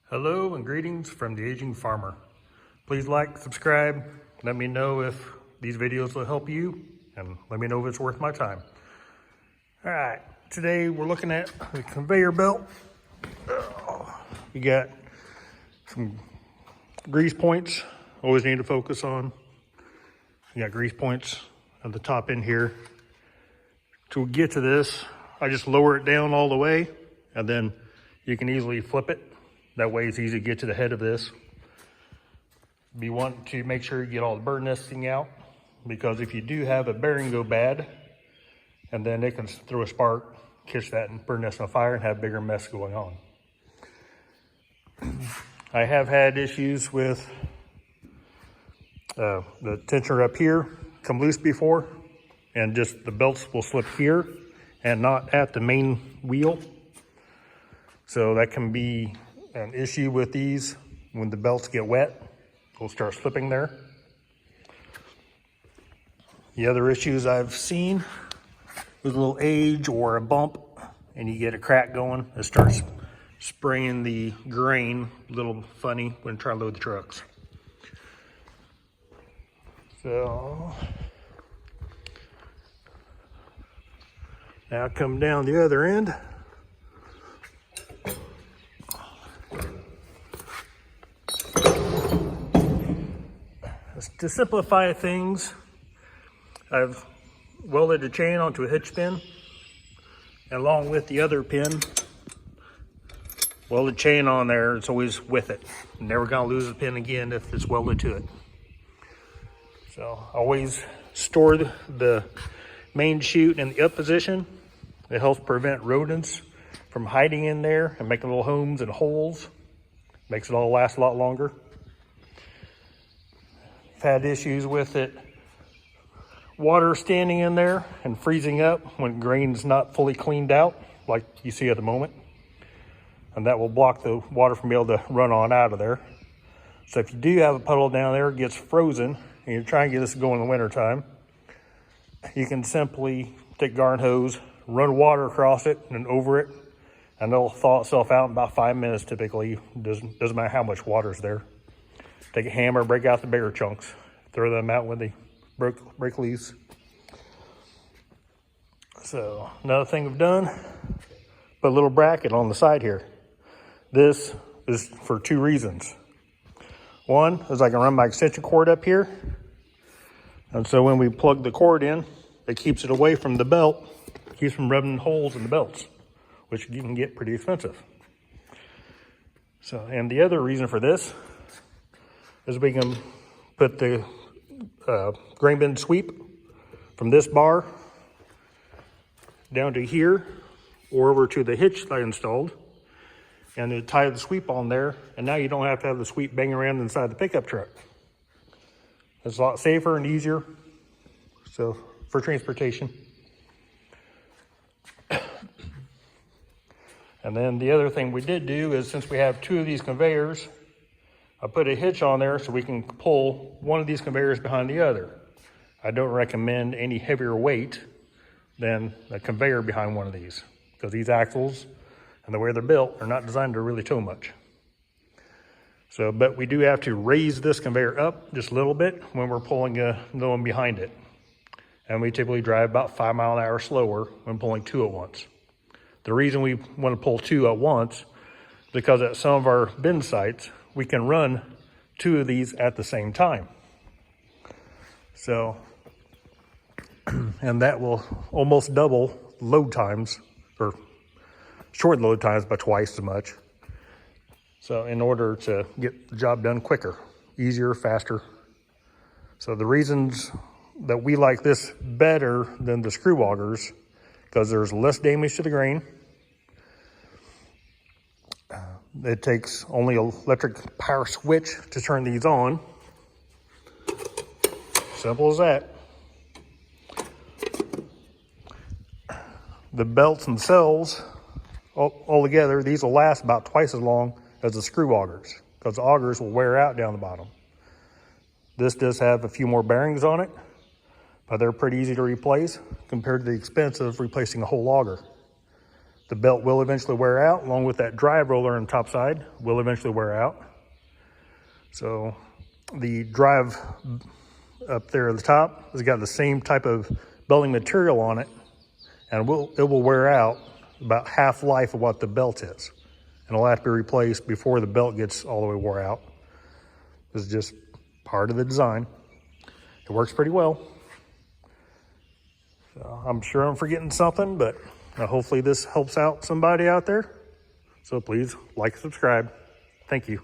Hello and greetings from the Aging Farmer. Please like, subscribe, let me know if these videos will help you, and let me know if it's worth my time. All right, today we're looking at the conveyor belt. You got some grease points, always need to focus on. You got grease points at the top end here. To get to this, I just lower it down all the way, and then you can easily flip it. That way it's easy to get to the head of this. You want to make sure you get all the bird nesting out, because if you do have a bearing go bad, and then it can throw a spark, catch that bird nest on fire and have a bigger mess going on. I have had issues with the tensioner up here come loose before, and just the belts will slip here and not at the main wheel. So that can be an issue with these. When the belts get wet, they'll start slipping there. The other issues I've seen with a little age or a bump and you get a crack going, it starts spraying the grain a little funny when trying to load the trucks. So now come down the other end. To simplify things, I've welded the chain onto a hitch pin, and along with the other pin, welded chain on there. It's always with it. Never gonna lose the pin again if it's welded to it. So always store the main chute in the up position. It helps prevent rodents from hiding in there and making little homes and holes. Makes it all last a lot longer. I've had issues with it, water standing in there and freezing up when grain's not fully cleaned out, like you see at the moment. And that will block the water from being able to run on out of there. So if you do have a puddle down there, it gets frozen, and you're trying to get this going in the winter time, you can simply take a garden hose, run water across it and over it, and it'll thaw itself out in about 5 minutes typically. Doesn't matter how much water's there. Take a hammer, break out the bigger chunks, throw them out when they break loose. So another thing we've done, put a little bracket on the side here. This is for two reasons. One is I can run my extension cord up here, and so when we plug the cord in, it keeps it away from the belt, keeps from rubbing holes in the belts, which you can get pretty expensive. So, and the other reason for this is we can put the grain bin sweep from this bar down to here or over to the hitch that I installed, and then tie the sweep on there, and now you don't have to have the sweep banging around inside the pickup truck. It's a lot safer and easier, so for transportation. And then the other thing we did do is, since we have two of these conveyors, I put a hitch on there so we can pull one of these conveyors behind the other. I don't recommend any heavier weight than a conveyor behind one of these, because these axles and the way they're built are not designed to really tow much. So, but we do have to raise this conveyor up just a little bit when we're pulling the one behind it. And we typically drive about 5 miles an hour slower when pulling two at once. The reason we want to pull two at once is because at some of our bin sites, we can run two of these at the same time. So, and that will almost double load times, or shorten load times by twice as much. So in order to get the job done quicker, easier, faster. So the reasons that we like this better than the screw augers, because there's less damage to the grain. It takes only an electric power switch to turn these on. Simple as that. The belts themselves, all together, these will last about twice as long as the screw augers, because the augers will wear out down the bottom. This does have a few more bearings on it, but they're pretty easy to replace compared to the expense of replacing a whole auger. The belt will eventually wear out, along with that drive roller on the top side will eventually wear out. So the drive up there at the top has got the same type of belting material on it, and it will wear out about half life of what the belt is. And it'll have to be replaced before the belt gets all the way wore out. This is just part of the design. It works pretty well. So I'm sure I'm forgetting something, but hopefully this helps out somebody out there. So please like and subscribe. Thank you.